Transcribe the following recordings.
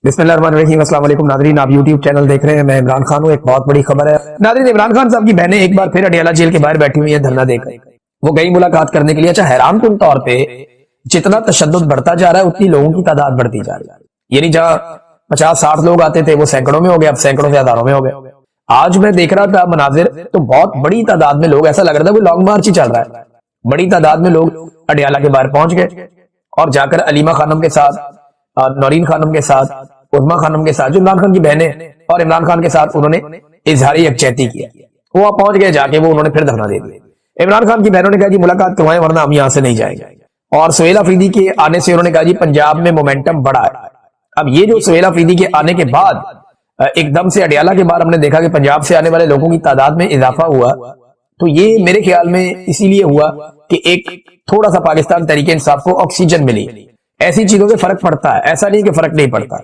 बिस्मिल्लाहिर्रहमानिर्रहीम। अस्सलाम वालेकुम नाज़रीन, आप यूट्यूब चैनल देख रहे हैं। मैं इमरान खान हूँ। एक बहुत बड़ी खबर है नाज़रीन, इमरान खान साहब की बहनें एक बार फिर अडियाला जेल के बाहर बैठी हुई हैं धरना देकर। वो गई मुलाकात करने के लिए। अच्छा, हैरान कुन तौर पे जितना तशद्दुद बढ़ता जा रहा है उतनी लोगों की तादाद बढ़ती जा रही है। यानी जहाँ 50-60 लोग आते थे वो सैकड़ों में हो गए, अब सैकड़ों से हजारों में हो गए। आज मैं देख रहा था मनाजिर, तो बहुत बड़ी तादाद में लोग, ऐसा लग रहा था कोई लॉन्ग मार्च ही चल रहा है। बड़ी तादाद में लोग अडियाला के बाहर पहुंच गए और जाकर अलीमा खानम के साथ, नौरीन खानम के साथ, उज़मा खानम के साथ, जो इमरान खान की बहनें, और इमरान खान के साथ उन्होंने इजहारी यकजहती किया। वो वहां पहुंच गए, जाके वो उन्होंने फिर धरना दे दिया। इमरान खान की बहनों ने कहा जी मुलाकात करवाएं वरना हम यहां से नहीं जाएंगे। और सुहेल अफरीदी के आने से उन्होंने कहा जी पंजाब में मोमेंटम बढ़ा है। अब ये जो सुहेल अफरीदी के आने के बाद एकदम से अडियाला के बाद हमने देखा कि पंजाब से आने वाले लोगों की तादाद में इजाफा हुआ, तो ये मेरे ख्याल में इसीलिए हुआ कि एक थोड़ा सा पाकिस्तान तहरीक इंसाफ को ऑक्सीजन मिली। ऐसी चीजों से फर्क पड़ता है, ऐसा नहीं कि फर्क नहीं पड़ता।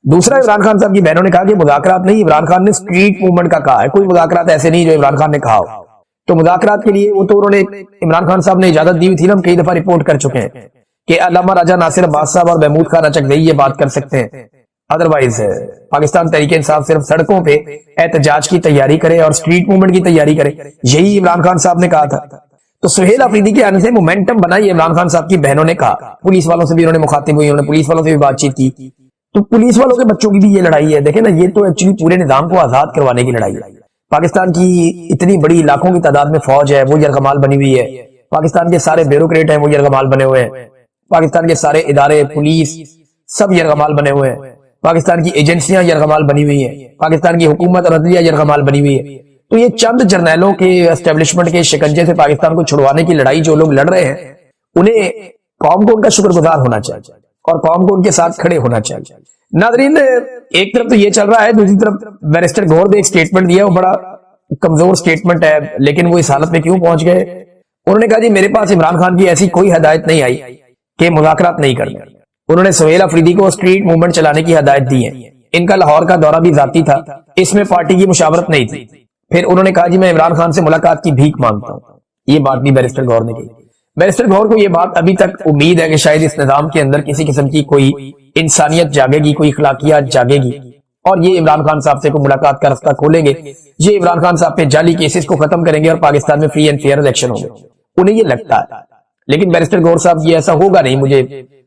दूसरा, इमरान खान साहब की बहनों ने कहा कि मुज़ाकरात नहीं, इमरान खान ने स्ट्रीट मूवमेंट का कहा है। कोई मुज़ाकरात ऐसे नहीं जो इमरान खान ने कहा हो। तो मुज़ाकरात के लिए वो तो उन्होंने, इमरान खान साहब ने इजाजत दी हुई थी ना, हम कई दफा रिपोर्ट कर चुके हैं कि अल्लामा राजा नासिर अब्बास साहब और महमूद खान अचकज़ई ये बात कर सकते हैं। अदरवाइज पाकिस्तान तहरीक इंसाफ सिर्फ सड़कों पे एहतजाज की तैयारी करे और स्ट्रीट मूवमेंट की तैयारी करे, यही इमरान खान साहब ने कहा था। तो सुहेल अफरीदी के आने से मोमेंटम बनाई इमरान खान साहब की बहनों ने कहा। पुलिस वालों से भी उन्होंने मुखातिब हुई, उन्होंने पुलिस वालों से भी बातचीत की। तो पुलिस वालों के बच्चों की भी ये लड़ाई है। देखें ना, ये तो एक्चुअली पूरे निजाम को आजाद करवाने की लड़ाई है। पाकिस्तान की इतनी बड़ी लाखों की तादाद में फौज है, वो यरगमाल बनी हुई है। पाकिस्तान के सारे ब्यूरोक्रेट हैं, वो यरगमाल बने हुए हैं। पाकिस्तान के सारे इदारे, पुलिस, सब यरगमाल बने हुए हैं। पाकिस्तान की एजेंसियां यरगमाल बनी हुई है। पाकिस्तान की हुकूमत और अदलिया यरगमाल बनी हुई है। तो ये चंद जर्नैलों के एस्टेब्लिशमेंट के शिकंजे से पाकिस्तान को छुड़वाने की लड़ाई जो लोग लड़ रहे हैं, उन्हें कौम को उनका शुक्रगुजार होना चाहिए और कौम को उनके साथ खड़े होना चाहिए। नाज़रीन, एक तरफ तो ये चल रहा है, दूसरी तरफ बैरिस्टर गौहर ने एक स्टेटमेंट दिया, वो बड़ा कमजोर स्टेटमेंट है, लेकिन वो इस हालत में क्यों पहुंच गए? उन्होंने कहा जी मेरे पास इमरान खान की ऐसी कोई हदायत नहीं आई कि मुज़ाकरात नहीं करने। उन्होंने सुहेल अफरीदी को स्ट्रीट मूवमेंट चलाने की हदायत दी है। इनका लाहौर का दौरा भी जाती था, इसमें पार्टी की मुशावरत नहीं थी। फिर उन्होंने कहा जी मैं इमरान खान से मुलाकात की भीख मांगता हूं। ये बात भी बैरिस्टर गौहर ने की। बैरिस्टर गौहर को यह बात अभी तक उम्मीद है कि शायद इस निजाम के अंदर किसी किस्म की कोई इंसानियत जागेगी, कोई इखलाकियात जागेगी और ये इमरान खान साहब से कोई मुलाकात का रास्ता खोलेंगे। ये इमरान खान साहब पे जाली केसेस को खत्म करेंगे और पाकिस्तान में फ्री एंड फेयर इलेक्शन होंगे, उन्हें ये लगता है। लेकिन बैरिस्टर गौहर साहब ये ऐसा होगा नहीं। मुझे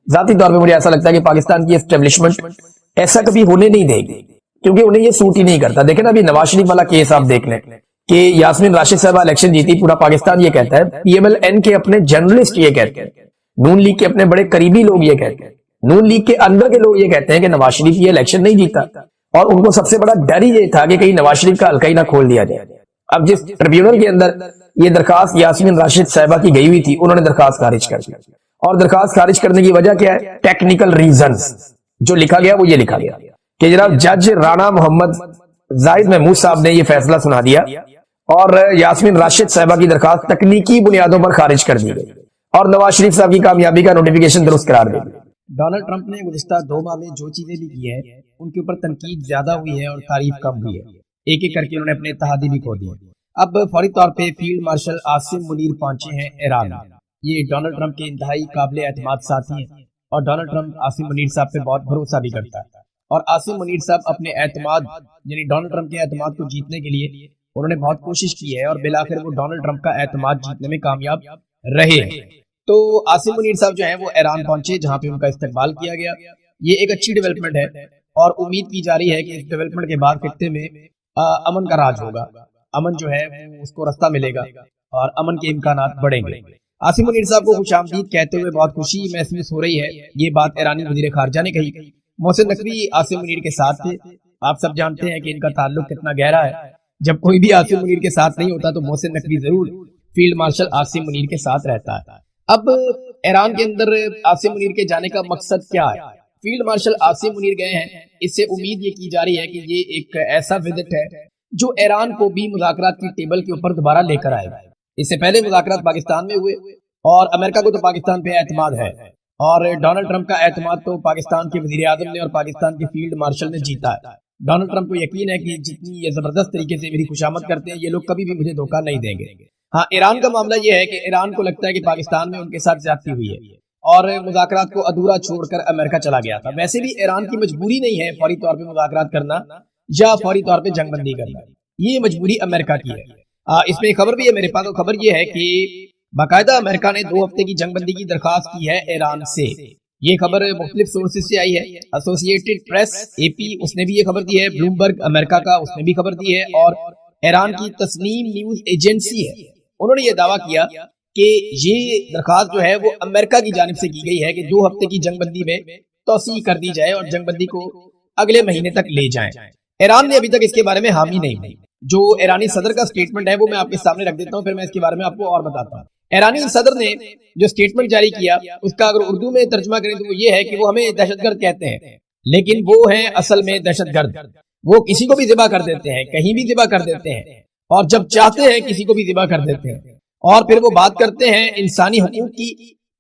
जाती तौर पर मुझे ऐसा लगता है कि पाकिस्तान की एस्टेब्लिशमेंट ऐसा कभी होने नहीं देगी, क्योंकि उन्हें ये सूट ही नहीं करता। देखें ना, अभी नवाज शरीफ वाला केस आप देख लें कि यास्मीन राशिद साहब इलेक्शन जीती, पूरा पाकिस्तान ये कहता है, पीएमएल-एन के अपने जर्नलिस्ट ये कहते हैं, नून लीग के अपने बड़े करीबी लोग ये कहते हैं, नून लीग के अंदर के लोग ये कहते हैं कि नवाज शरीफ ये इलेक्शन नहीं जीता और उनको सबसे बड़ा डर ही ये था कि कहीं नवाज शरीफ का हल्का ही ना खोल दिया जाए। अब जिस ट्रिब्यूनल के अंदर ये दरखास्त यास्मीन राशिद साहबा की गई हुई थी, उन्होंने दरखास्त खारिज कर दी। और दरखास्त खारिज करने की वजह क्या है? Technical reasons. जो लिखा गया वो ये लिखा गया कि जनाब जज राणा मोहम्मद जाहिद महमूद साहब ने ये फैसला सुना दिया और यास्मीन राशिद साहबा की दरखास्त तकनीकी बुनियादों पर खारिज कर दी गई और नवाज शरीफ साहब की कामयाबी का नोटिफिकेशन दुरुस्त करार दे दिया। डोनाल्ड ट्रंप ने गुज़िश्ता 2 माह में जो चीजें भी की है उनके ऊपर तनकीद ज्यादा हुई है और तारीफ कम हुई है। एक एक करके उन्होंने अपने इत्तेहादी भी खो दिए। अब फौरी तौर पे फील्ड मार्शल आसिम मुनीर पहुंचे हैं ईरान में। ये डोनाल्ड ट्रंप के इंतहाई काबिल एतमाद साथी हैं और डोनाल्ड ट्रंप आसिम मुनीर साहब पे बहुत भरोसा भी करता है। और आसिम मुनीर साहब अपने एतमाद यानी डोनाल्ड ट्रंप के एतमाद को जीतने के लिए उन्होंने बहुत कोशिश की है और बिलाखिर वो डोनाल्ड ट्रंप का एतमाद जीतने में कामयाब रहे। तो आसिम मुनीर साहब जो है वो ईरान पहुंचे, जहां पे उनका इस्तकबाल किया गया। ये एक अच्छी डेवलपमेंट है और उम्मीद की जा रही है कि इस डेवलपमेंट के बाद खित्ते में अमन का राज होगा। अमन जो है उसको रास्ता मिलेगा और अमन के इम्कानात बढ़ेंगे। आसिम मुनीर साहब को खुशामदीद कहते हुए बहुत खुशी महसूस हो रही है। ये बात ईरानी वजीर खारजा ने कही। मोहसिन नकवी आसिम मुनीर के साथ थे। आप सब जानते हैं कि इनका ताल्लुक कितना गहरा है। जब कोई भी आसिम मुनीर के साथ नहीं होता तो मोहसिन नकवी जरूर फील्ड मार्शल आसिम मुनीर के साथ रहता है। अब ईरान के अंदर आसिम मुनीर के जाने का मकसद क्या है? फील्ड मार्शल आसिम मुनीर गए हैं, इससे उम्मीद ये की जा रही है कि ये एक ऐसा विजिट है जो ईरान को भी मुज़ाकरात की टेबल के ऊपर दोबारा लेकर आएगा। इससे पहले मुज़ाकरात पाकिस्तान में हुए और अमेरिका को तो पाकिस्तान पे एतमाद है और डोनाल्ड ट्रंप का एतमाद तो पाकिस्तान के वजीर आज़म ने और पाकिस्तान के फील्ड मार्शल ने जीता है। डोनाल्ड ट्रंप को यकीन है कि जितनी ये जबरदस्त तरीके से मेरी खुशामद करते हैं, ये लोग कभी भी मुझे धोखा नहीं देंगे। हाँ, ईरान का मामला ये है कि ईरान को लगता है कि पाकिस्तान में उनके साथ ज्यादती हुई है। اور مذاکرات کو ادھورا چھوڑ کر امریکہ چلا گیا تھا۔ ویسے بھی ایران کی مجبوری نہیں ہے فوری طور پہ مذاکرات کرنا یا فوری طور پہ جنگ بندی کرنا، یہ مجبوری امریکہ کی ہے۔ اس میں خبر بھی ہے میرے پاس، خبر یہ ہے کہ باقاعدہ امریکہ نے 2 ہفتے کی جنگ بندی کی درخواست کی ہے ایران سے۔ یہ خبر مختلف سورسز سے آئی ہے، ایسوسیٹڈ پریس AP اس نے بھی یہ خبر دی ہے، بلومبرگ امریکہ کا اس نے بھی خبر دی ہے، اور ایران کی تسنیم نیوز ایجنسی ہے، انہوں نے یہ دعویٰ کیا کہ یہ درخواست جو ہے وہ امریکہ کی جانب سے کی گئی ہے کہ 2 ہفتے کی جنگ بندی میں توسیع کر دی جائے اور جنگ بندی کو اگلے مہینے تک لے جائیں۔ ایران نے ابھی تک اس کے بارے میں حامی نہیں دی۔ جو ایرانی صدر کا سٹیٹمنٹ ہے وہ میں آپ کے سامنے رکھ دیتا ہوں، پھر میں اس کے بارے میں آپ کو اور بتاتا ہوں۔ ایرانی صدر نے جو سٹیٹمنٹ جاری کیا اس کا اگر اردو میں ترجمہ کریں تو وہ یہ ہے کہ وہ ہمیں دہشت گرد کہتے ہیں لیکن وہ ہیں اصل میں دہشت گرد، وہ کسی کو بھی ذبح کر دیتے ہیں، کہیں بھی ذبح کر دیتے ہیں، اور جب چاہتے ہیں کسی کو بھی ذبح کر دیتے ہیں، اور پھر وہ بات کرتے ہیں انسانی حقوق کی،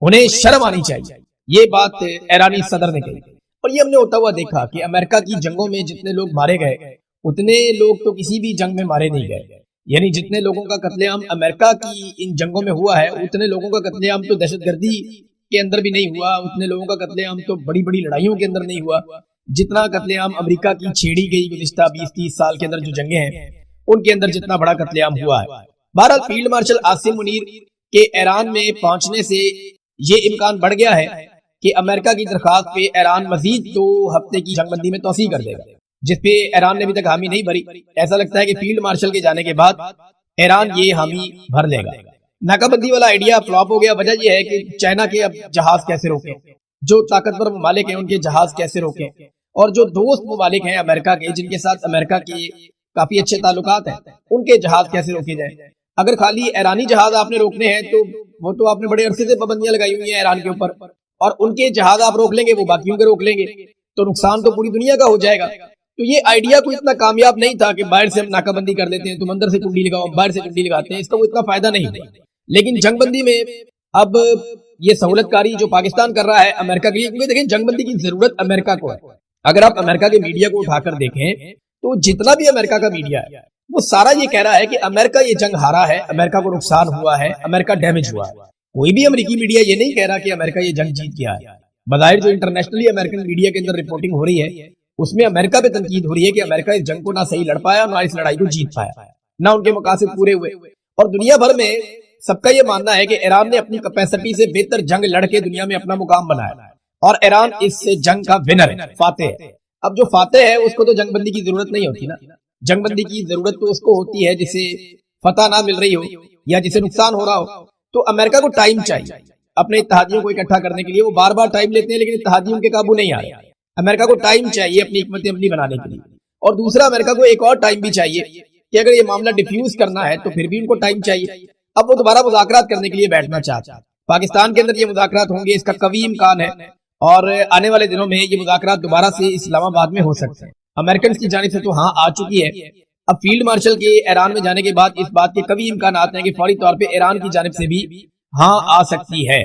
انہیں شرم آنی چاہیے۔ یہ بات ایرانی صدر نے کہی، اور یہ ہم نے ہوتا ہوا دیکھا کہ امریکہ کی جنگوں میں جتنے لوگ مارے گئے اتنے لوگ تو کسی بھی جنگ میں مارے نہیں گئے، یعنی جتنے لوگوں کا قتل عام امریکہ کی ان جنگوں میں ہوا ہے اتنے لوگوں کا قتل عام تو دہشت گردی کے اندر بھی نہیں ہوا، اتنے لوگوں کا قتل عام تو بڑی بڑی لڑائیوں کے اندر نہیں ہوا جتنا قتل عام امریکہ کی چھیڑی گئی گزشتہ 20-30 سال کے اندر جو جنگیں ہیں ان کے اندر جتنا بڑا قتل عام ہوا ہے۔ بہرحال فیلڈ مارشل عاصم منیر کے ایران میں پہنچنے سے یہ امکان بڑھ گیا ہے کہ امریکہ کی درخواست پہ ایران مزید 2 ہفتے کی جنگ بندی میں توسیع کر دے گا، جس پہ ایران نے ابھی تک حامی نہیں بھری۔ ایسا لگتا ہے کہ فیلڈ مارشل کے جانے کے بعد ایران یہ حامی بھر لے گا۔ ناکہ بندی والا آئیڈیا فلاپ ہو گیا۔ وجہ یہ ہے کہ چائنا کے اب جہاز کیسے روکیں، جو طاقتور ممالک ہیں ان کے جہاز کیسے روکیں، اور جو دوست ممالک ہیں امریکہ کے جن کے ساتھ امریکہ کے کافی اچھے تعلقات ہیں ان کے جہاز کیسے روکے جائیں۔ اگر خالی ایرانی جہاز آپ نے روکنے ہیں تو وہ تو آپ نے بڑے عرصے سے پابندیاں لگائی ہوئی ہیں ایران کے اوپر، اور ان کے جہاز آپ روک لیں گے وہ باقیوں کے روک لیں گے تو نقصان تو پوری دنیا کا ہو جائے گا۔ تو یہ آئیڈیا کوئی اتنا کامیاب نہیں تھا کہ باہر سے ہم ناکہ بندی کر لیتے ہیں، تم اندر سے کنڈی لگاؤ، باہر سے کنڈی لگاتے ہیں، اس کا وہ اتنا فائدہ نہیں ہوا۔ لیکن جنگ بندی میں اب یہ سہولت کاری جو پاکستان کر رہا ہے امریکہ کے لیے، کیونکہ دیکھیں جنگ بندی کی ضرورت امریکہ کو ہے۔ اگر آپ امریکہ کے میڈیا کو اٹھا کر دیکھیں تو جتنا بھی امریکہ کا میڈیا ہے وہ سارا یہ کہہ رہا ہے کہ امریکہ یہ جنگ ہارا ہے، امریکہ کو نقصان ہوا ہے، امریکہ ڈیمیج ہوا ہے۔ کوئی بھی امریکی میڈیا یہ نہیں کہہ رہا کہ امریکہ یہ جنگ جیت گیا ہے۔ بظاہر جو انٹرنیشنلی امریکن میڈیا کے اندر رپورٹنگ ہو رہی ہے اس میں امریکہ پہ تنقید ہو رہی ہے کہ امریکہ اس جنگ کو نہ صحیح لڑ پایا نہ اس لڑائی کو جیت پایا، نہ ان کے مقاصد پورے ہوئے۔ اور دنیا بھر میں سب کا یہ ماننا ہے کہ ایران نے اپنی کیپیسٹی سے بہتر جنگ لڑ کے دنیا میں اپنا مقام بنایا، اور ایران اس سے جنگ کا ونر ہے، فاتح ہے۔ اب جو فاتح ہے اس کو تو جنگ بندی کی ضرورت نہیں ہوتی نا، جنگ بندی کی ضرورت تو اس کو ہوتی ہے جسے فتح نہ مل رہی ہو یا جسے نقصان ہو رہا ہو۔ تو امریکہ کو ٹائم چاہیے اپنے اتحادیوں کو اکٹھا کرنے کے لیے، وہ بار بار ٹائم لیتے ہیں لیکن اتحادیوں کے قابو نہیں آ رہے۔ امریکہ کو ٹائم چاہیے اپنی حکمت عملی بنانے کے لیے، اور دوسرا امریکہ کو ایک اور ٹائم بھی چاہیے کہ اگر یہ معاملہ ڈیفیوز کرنا ہے تو پھر بھی ان کو ٹائم چاہیے۔ اب وہ دوبارہ مذاکرات کرنے کے لیے بیٹھنا چاہتا ہے، پاکستان کے اندر یہ مذاکرات ہوں گے اس کا قوی امکان ہے، اور آنے والے دنوں میں یہ مذاکرات دوبارہ سے اسلام آباد میں ہو سکتے ہیں۔ امریکن کی جانب سے تو ہاں آ چکی ہے، اب فیلڈ مارشل کے ایران میں جانے کے بعد اس بات کے قوی امکانات ہیں کہ فوری طور پہ ایران کی جانب سے بھی ہاں آ سکتی ہے،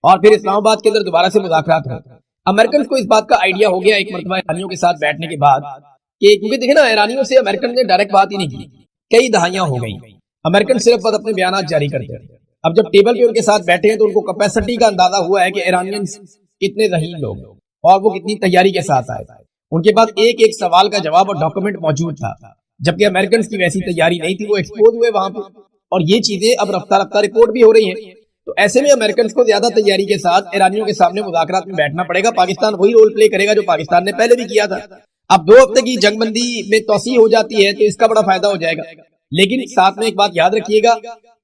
اور پھر اسلام آباد کے اندر دوبارہ سے مذاکرات ہوں۔ امریکن کو اس بات کا آئیڈیا ہو گیا ایک مرتبہ ایرانیوں کے ساتھ بیٹھنے کے بعد کہ کیونکہ دیکھیں نا ایرانیوں سے امریکن نے ڈائریکٹ بات ہی نہیں کی، کئی دہائیاں ہو گئی، امریکن صرف بس اپنے بیانات جاری کرتے ہیں۔ اب جب ٹیبل پہ ان کے ساتھ بیٹھے ہیں تو ان کو کیپیسٹی کا اندازہ ہوا ہے کہ ایرانینز کتنے ذہین لوگ ہیں اور وہ کتنی تیاری کے ساتھ آئے، ان کے پاس ایک ایک سوال کا جواب اور ڈاکومنٹ موجود تھا، جبکہ امریکنز کی ویسی تیاری نہیں تھی، وہ ایکسپوز ہوئے وہاں پہ، اور یہ چیزیں اب رفتہ رفتہ رپورٹ بھی ہو رہی ہیں۔ تو ایسے میں امریکنز کو زیادہ تیاری کے ساتھ ایرانیوں کے سامنے مذاکرات میں بیٹھنا پڑے گا۔ پاکستان وہی رول پلے کرے گا جو پاکستان نے پہلے بھی کیا تھا۔ اب 2 ہفتے کی جنگ بندی میں توسیع ہو جاتی ہے تو اس کا بڑا فائدہ ہو جائے گا، لیکن ساتھ میں ایک بات یاد رکھیے گا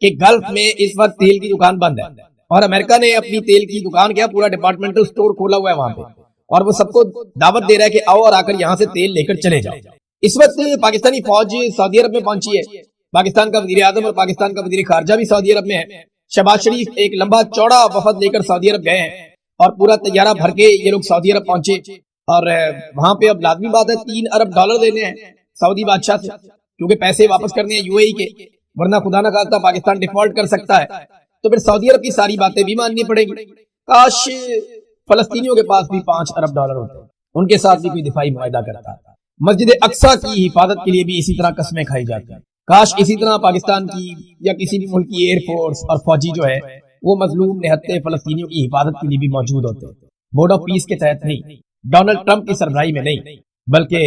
کہ گلف میں اس وقت تیل کی دکان بند ہے، اور امریکہ نے اپنی تیل کی دکان کیا پورا ڈپارٹمنٹل سٹور کھولا ہوا ہے وہاں پہ، اور وہ سب کو دعوت دے رہا ہے کہ آؤ اور آ کر یہاں سے تیل لے کر چلے جاؤ۔ اس وقت پاکستانی فوج سعودی عرب میں پہنچی ہے، پاکستان کا وزیر اعظم اور پاکستان کا وزیر خارجہ بھی سعودی عرب میں ہے۔ شہباز شریف ایک لمبا چوڑا وفد لے کر سعودی عرب گئے ہیں، اور پورا طیارہ بھر کے یہ لوگ سعودی عرب پہنچے، اور وہاں پہ اب لازمی بات ہے $3 ارب دینے ہیں سعودی بادشاہ سے، کیونکہ پیسے واپس کرنے ہیں UAE کے، ورنہ خدا نہ خواستہ پاکستان ڈیفالٹ کر سکتا ہے، تو پھر سعودی عرب کی ساری باتیں بھی ماننی پڑے گی۔ کاش فلسطینیوں کے پاس بھی $5 ارب ہوتے، ان کے ساتھ بھی کوئی دفاعی معاہدہ کرتا۔ مسجد اقصیٰ کی حفاظت کے لیے بھی اسی طرح قسمیں کھائی جاتی ہیں۔ کاش اسی طرح پاکستان کی یا کسی بھی ملک کی ایئر فورس اور فوجی جو ہے वो मजलूम निहत्ते फलस्तीनियों की हिफाजत के लिए भी मौजूद होते हैं, बोर्ड ऑफ पीस के तहत नहीं, डोनाल्ड ट्रंप की सरबराही में नहीं, बल्कि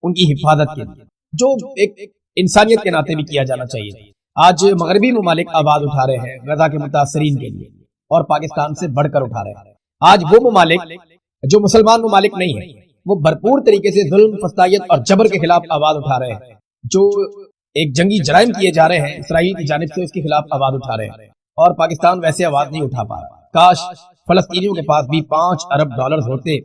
उनकी हिफाजत के लिए, जो एक इंसानियत के नाते भी किया जाना चाहिए। आज मगरबी ममालिक आवाज उठा रहे हैं गजा के मुतासरीन के लिए, और पाकिस्तान से बढ़कर उठा रहे हैं। आज वो ममालिक जो मुसलमान ममालिक नहीं है, वो भरपूर तरीके से जुल्म, फस्तायत और जबर के खिलाफ आवाज उठा रहे हैं। जो एक जंगी जराइम किए जा रहे हैं इसराइल की जानिब से, उसके खिलाफ आवाज उठा रहे हैं, और पाकिस्तान वैसे आवाज नहीं उठा पा रहा। काश फलस्तीनियों के पास भी $5 अरब होते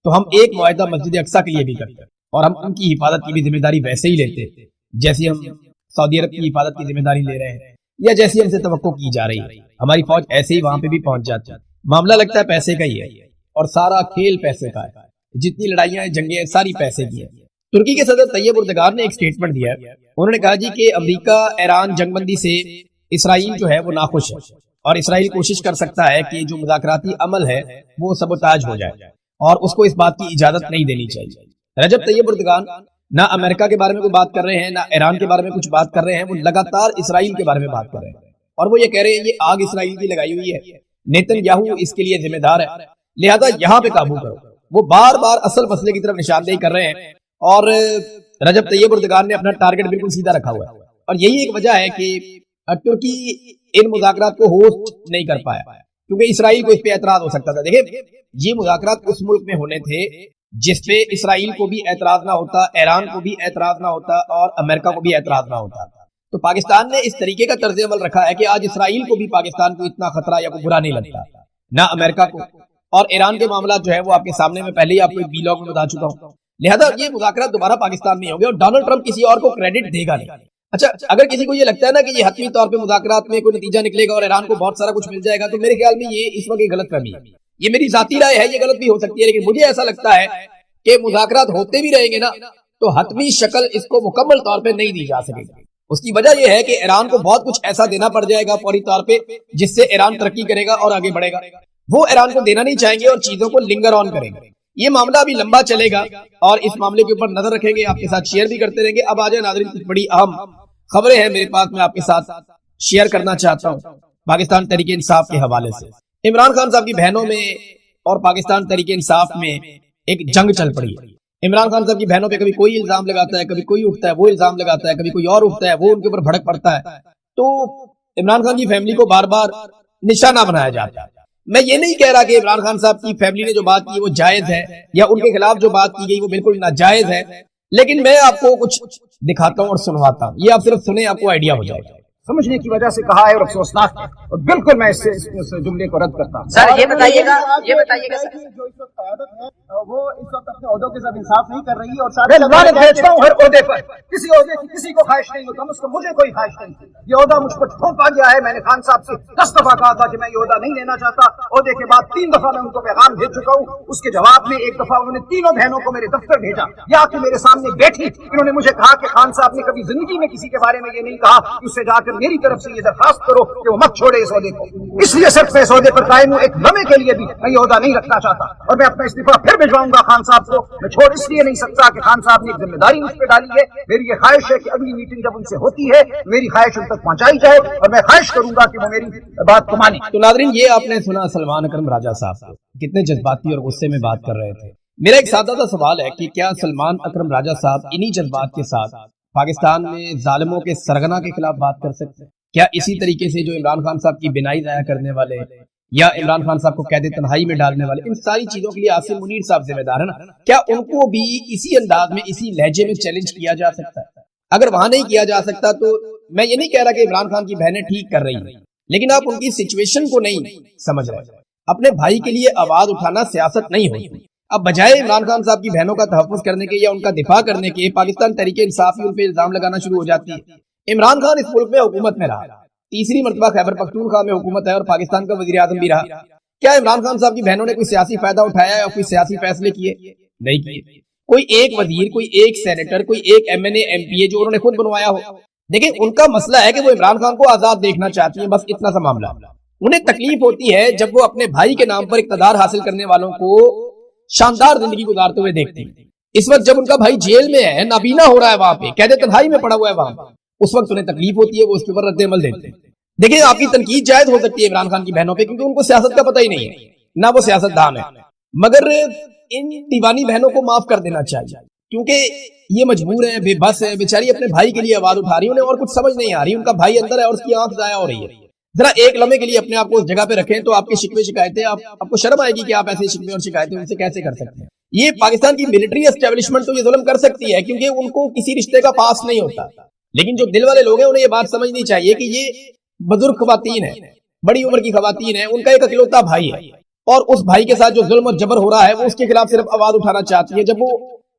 तो हम एक मुआहदा मस्जिद अक्सा के लिए भी करते, और हम उनकी हिफाजत की भी जिम्मेदारी वैसे ही लेते जैसे हम सऊदी अरब की हिफाजत की जिम्मेदारी ले रहे हैं, या जैसी हमसे तवक्को की जा रही है। हमारी फौज ऐसे ही वहां पे भी पहुंच जाती है। मामला लगता है पैसे का ही है, और सारा खेल पैसे का है। जितनी लड़ाइयां हैं, जंगें हैं, सारी पैसे की है। तुर्की के सदर तैयब उर्दगान ने एक स्टेटमेंट दिया है। उन्होंने कहा जी कि अमेरिका ईरान जंगबंदी से इसराइल जो है वो नाखुश है, और इसराइल कोशिश कर सकता है कि जो मुज़ाकराती अमल है वो सबोताज हो जाए, और उसको इस बात की इजाजत नहीं देनी चाहिए। रजब तैयब उर्दगान ना अमेरिका के बारे में कोई बात कर रहे हैं, ना ईरान के बारे में कुछ बात कर रहे हैं, वो लगातार इसराइल के बारे में बात कर रहे हैं, और वो ये कह रहे हैं ये आग इसराइल की लगाई हुई है, नेतन्याहू इसके लिए जिम्मेदार है, लिहाजा यहाँ पे काबू करो। वो बार बार असल मसले की तरफ निशानदेही कर रहे हैं, और रजब तैयब उर्दगान ने अपना टारगेट बिल्कुल सीधा रखा हुआ है, और यही एक वजह है कि तुर्की इन मुज़ाकरात को होस्ट नहीं कर पाया, क्योंकि इसराइल को इस पे एतराज हो सकता था। देखिए, ये मुज़ाकरात उस मुल्क में होने थे जिसपे इसराइल को भी एतराज ना होता, ईरान को भी एतराज ना होता, और अमेरिका को भी एतराज ना होता। तो पाकिस्तान ने इस तरीके का तर्ज अमल रखा है कि आज इसराइल को भी पाकिस्तान को इतना खतरा या कोई बुरा नहीं लगता, ना अमेरिका को। और ईरान के मामला जो है वो आपके सामने में पहले ही आपको एक वीलॉग में बता चुका हूँ। लिहाजा ये मुज़ाकरात दोबारा पाकिस्तान में होंगे, और डोनाल्ड ट्रंप किसी और को क्रेडिट देगा नहीं। अच्छा, अगर किसी को ये लगता है ना कि ये हतमी तौर पे मुज़ाकरात में कोई नतीजा निकलेगा और ईरान को बहुत सारा कुछ मिल जाएगा, तो मेरे ख्याल में ये इस वक्त एक गलतफहमी है। ये मेरी जाती राय है, ये गलत भी हो सकती है, लेकिन मुझे ऐसा लगता है कि मुज़ाकरात होते भी रहेंगे ना, तो हतमी शक्ल इसको मुकम्मल तौर पे नहीं दी जा सकेगी। उसकी वजह यह है कि ईरान को बहुत कुछ ऐसा देना पड़ जाएगा फौरी तौर पे, जिससे ईरान तरक्की करेगा और आगे बढ़ेगा। वो ईरान को देना नहीं चाहेंगे और चीजों को लिंगर ऑन करेंगे। ये मामला अभी लंबा चलेगा, और इस मामले के ऊपर नजर रखेंगे, आपके साथ शेयर भी करते रहेंगे। अब आ जाए नाज़रीन, कुछ बड़ी अहम खबरें हैं मेरे पास, मैं आपके साथ शेयर करना चाहता हूँ पाकिस्तान तहरीक इंसाफ के हवाले से। इमरान खान साहब की बहनों में और पाकिस्तान तहरीक इंसाफ में एक जंग चल पड़ी है। इमरान खान साहब की बहनों पे कभी कोई इल्जाम लगाता है, कभी कोई उठता है वो इल्जाम लगाता है, कभी कोई और उठता है वो उनके ऊपर भड़क पड़ता है। तो इमरान खान की फैमिली को बार बार निशाना बनाया जाता है। मैं ये नहीं कह रहा कि इमरान खान साहब की फैमिली ने जो बात की वो जायज है, या उनके खिलाफ जो बात की गई वो बिल्कुल नाजायज है, लेकिन मैं आपको कुछ दिखाता हूँ और सुनवाता हूँ। ये आप सिर्फ सुने, आपको आइडिया हो जाएगा। समझने की वजह से कहा है और अफसोसनाक है, और बिल्कुल मैं इस जुमले को रद्द करता हूँ। सर ये बताइएगा सर जो इस वक्त क़यादत है वो इस वक्त अपने ओहदों के साथ इंसाफ नहीं कर रही है, और सारे मैं भेजता हूँ हर ओहदे पर। किसी ओहदे की किसी को ख्वाहिश नहीं होता, उसको मुझे कोई ख्वाहिश नहीं थी। ये ओहदा मुझ पर थोपा गया है। मैंने खान साहब से 10 दफा कहा था कि मैं ये ओहदा नहीं लेना चाहता। ओहदे के बाद 3 दफा मैं उनको पैगाम भेज चुका हूँ। उसके जवाब में एक दफा उन्होंने तीनों बहनों को मेरे दफ्तर भेजा, या कि मेरे सामने बैठी। इन्होंने मुझे कहा कि खान साहब ने कभी जिंदगी में किसी के बारे में ये नहीं कहा कि उससे जाकर मेरी तरफ से ये दरखास्त करो कि वो मत छोड़े इस ओहदे को। इसलिए सिर्फ मैं इस ओहदे पर कायम हूँ। एक लम्हे के लिए भी मैं ये ओहदा नहीं रखना चाहता, और मैं अपना इस्तीफा फिर भिजवाऊंगा खान साहब को। मैं छोड़ इसलिए नहीं सकता कि खान साहब ने एक जिम्मेदारी मुझ पर डाली है। मेरी ये ख्वाहिश है कि अगली मीटिंग जब उनसे होती है, मेरी ख्वाहिश उन तक पहुंचाई जाए, और मैं ख्वाहिश करूंगा कि वो मेरी बात को माने। तो नाज़रीन, ये आपने सुना सलमान अकरम राजा साहब को, कितने जज्बाती और गुस्से में बात कर रहे थे। मेरा एक सादा सा सवाल है कि क्या सलमान अकरम राजा साहब इन्हीं जज्बात के साथ पाकिस्तान में जालिमों के सरगना के खिलाफ बात कर सकते हैं? क्या इसी तरीके से जो इमरान खान साहब की बिनाई जाया करने वाले, या इमरान खान साहब को कैद तन्हाई में डालने वाले, इन सारी चीजों के लिए आसिम मुनीर साहब जिम्मेदार है ना? क्या उनको भी इसी अंदाज में, इसी लहजे में चैलेंज किया जा सकता है? अगर वहां नहीं किया जा सकता, तो मैं ये नहीं कह रहा कि इमरान खान की बहनें ठीक कर रही हैं, लेकिन आप उनकी सिचुएशन को नहीं समझ रहे। अपने भाई के लिए आवाज उठाना सियासत नहीं होती। अब बजाय इमरान खान साहब की बहनों का तहफ़्फ़ुज़ करने के या उनका दिफा करने के, पाकिस्तान तहरीक इंसाफ ही उन पे इल्जाम लगाना शुरू हो जाती है। इमरान खान इस मुल्क में हुकूमत में रहा, तीसरी मर्तबा खैबर पख्तूनख्वा में हुकूमत है, और पाकिस्तान का वज़ीर आज़म भी रहा। क्या इमरान खान साहब की बहनों ने कोई सियासी फायदा उठाया या कोई सियासी फैसले किए? नहीं किए। कोई एक वजीर, कोई एक सेनेटर, कोई एक MNA MPA जो उन्होंने खुद बनवाया हो। देखिए, उनका मसला है कि वो इमरान खान को आजाद देखना चाहती है, बस इतना सा मामला। उन्हें तकलीफ होती है जब वो अपने भाई के नाम पर इक़्तिदार हासिल करने वालों को शानदार जिंदगी गुजारते हुए देखते हैं। इस वक्त जब उनका भाई जेल में है, नाबीना हो रहा है, वहां पे कैद तन्हाई में पड़ा हुआ है, वहां उस वक्त उन्हें तकलीफ होती है, वो उसके ऊपर रद्द अमल देते हैं। देखिए, आपकी तनकीद जायज हो सकती है इमरान खान की बहनों पे, क्योंकि उनको सियासत का पता ही नहीं है, ना वो सियासतदान है, मगर इन दीवानी बहनों को माफ कर देना चाहिए, क्योंकि ये मजबूर है, बेबस है, बेचारी अपने भाई के लिए आवाज उठा रही है, उन्हें और कुछ समझ नहीं आ रही, उनका भाई अंदर है और उसकी आंख जाया हो रही है। जरा एक लम्हे के लिए अपने आप को उस जगह पे रखें तो आपकी शिकवे शिकायतें, आपको शर्म आएगी कि आप ऐसे शिकवे और शिकायतें उनसे कैसे कर सकते हैं। ये पाकिस्तान की मिलिट्री एस्टेब्लिशमेंट तो ये जुल्म कर सकती है, क्योंकि उनको किसी रिश्ते का पास नहीं होता, लेकिन जो दिल वाले लोग हैं उन्हें ये बात समझनी चाहिए कि ये बुजुर्ग खवातीन है, बड़ी उम्र की खवातीन है, उनका एक अकेलौता भाई है, और उस भाई के साथ जो जुल्म और जबर हो रहा है वो उसके खिलाफ सिर्फ आवाज उठाना चाहती है। जब वो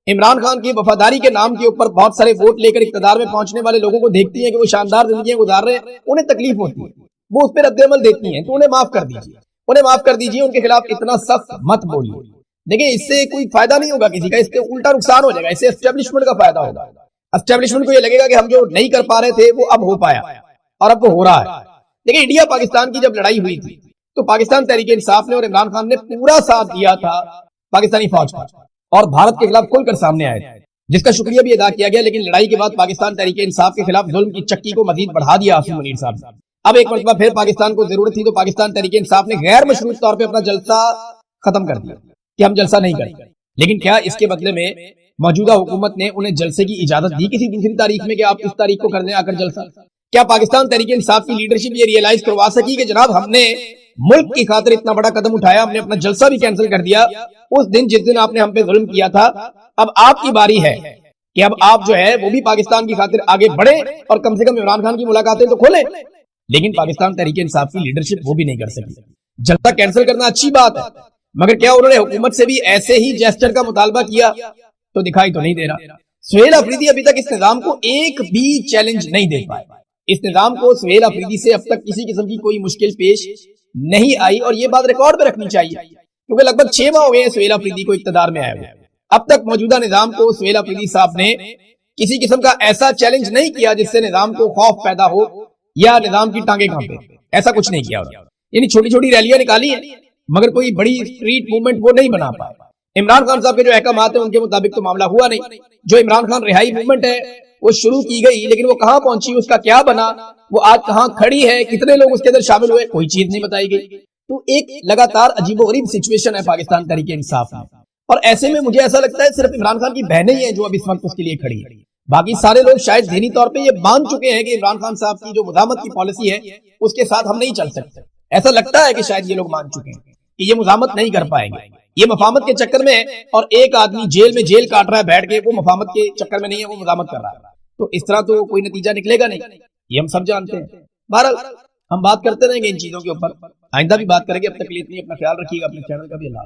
इमरान खान की वफादारी के नाम के ऊपर बहुत सारे वोट लेकर इक़्तिदार में पहुंचने वाले लोगों को देखती है कि वो शानदार जिंदगी गुजार रहे हैं, उन्हें तकलीफ होती है, वो उस पर रद्द-ए-अमल देती हैं, तो उन्हें माफ कर दीजिए, उन्हें माफ कर दीजिए, उनके खिलाफ इतना सख्त मत बोलिए। देखिए, इससे कोई फायदा नहीं होगा किसी का, इससे उल्टा नुकसान हो जाएगा, इससे एस्टेब्लिशमेंट का फायदा होगा। एस्टेब्लिशमेंट को ये लगेगा कि हम जो नहीं कर पा रहे थे वो अब हो पाया और अब वो हो रहा है। देखिए, इंडिया पाकिस्तान की जब लड़ाई हुई थी तो पाकिस्तान तहरीक इंसाफ ने और इमरान खान ने पूरा साथ दिया था पाकिस्तानी फौज का, और भारत के खिलाफ खुलकर सामने आए थे, जिसका शुक्रिया भी अदा किया गया। लेकिन लड़ाई के बाद पाकिस्तान तहरीक इंसाफ के खिलाफ जुल्म की चक्की को मजीद बढ़ा दिया आसिम मुनीर साहब ने। अब एक मरतबा फिर पाकिस्तान को जरूरत थी तो पाकिस्तान तहरीक इंसाफ ने गैर मशरूत तौर पर अपना जलसा खत्म कर दिया कि हम जलसा नहीं करेंगे। लेकिन क्या इसके बदले में मौजूदा हुकूमत ने उन्हें जलसे की इजाजत दी किसी दूसरी तारीख में कि आप इस तारीख को करने आकर जलसा? क्या पाकिस्तान तहरीक इंसाफ की लीडरशिप ये रियलाइज करवा सकी कि जनाब हमने मुल्क की खातिर इतना बड़ा कदम उठाया, हमने अपना जलसा भी कैंसिल कर दिया उस दिन जिस दिन आपने हम पे जुल्म किया था, अब आपकी बारी है कि अब आप जो है वो भी पाकिस्तान की खातिर आगे बढ़े और कम से कम इमरान खान की मुलाकातें तो खोलें। लेकिन पाकिस्तान तहरीक इंसाफ की लीडरशिप वो भी नहीं कर सकी। जलसा कैंसिल करना अच्छी बात है, मगर क्या उन्होंने हुकूमत से भी ऐसे ही जेस्चर का मुतालबा किया? तो दिखाई तो नहीं दे रहा। सुहेल अफरीदी अभी तक इस निजाम को एक भी चैलेंज नहीं दे पाए। इस निजाम को सुहेल अफरीदी से अब तक किसी किस्म की कोई मुश्किल पेश नहीं आई, और ये बात रिकॉर्ड पे रखनी चाहिए, क्योंकि लगभग 6 माह हो गए हैं सुहेल अफरीदी को इक्तदार में आए हुए। अब तक मौजूदा निजाम को सुहेल अफरीदी साहब ने किसी किस्म का ऐसा चैलेंज नहीं किया जिससे निजाम को खौफ पैदा हो या निजाम की टांगे कांपे, ऐसा कुछ नहीं किया। यानी छोटी छोटी रैलियां निकाली है, मगर कोई बड़ी स्ट्रीट मूवमेंट वो नहीं बना पाए। इमरान खान साहब के जो अहकामात है उनके मुताबिक तो मामला हुआ नहीं। जो इमरान खान रिहाई मूवमेंट है वो शुरू की गई, लेकिन वो कहां पहुंची, उसका क्या बना, वो आज कहां खड़ी है, कितने लोग उसके अंदर शामिल हुए, कोई चीज नहीं बताई गई। तो एक लगातार अजीबोगरीब सिचुएशन है पाकिस्तान तहरीक इंसाफ में, और ऐसे में मुझे ऐसा लगता है सिर्फ इमरान खान की बहनें ही हैं जो अब इस वक्त उसके लिए खड़ी है। बाकी सारे लोग शायद ज़हनी तौर पे ये मान चुके हैं कि इमरान खान साहब की जो मुजामत की पॉलिसी है उसके साथ हम नहीं चल सकते। ऐसा लगता है कि शायद ये लोग मान चुके हैं कि ये मुजामत नहीं कर पाएंगे, ये मफामत के चक्कर में है, और एक आदमी जेल में जेल काट रहा है बैठ के, वो मफामत के चक्कर में नहीं है, वो मुजामत कर रहा है। तो इस तरह तो कोई नतीजा निकलेगा नहीं, ये हम सब जानते हैं। बहरहाल हम बात करते रहेंगे इन चीजों के ऊपर, आइंदा भी बात करेंगे। अब तक के लिए इतनी, अपना ख्याल रखिएगा, अपने चैनल का भी अल्लाह।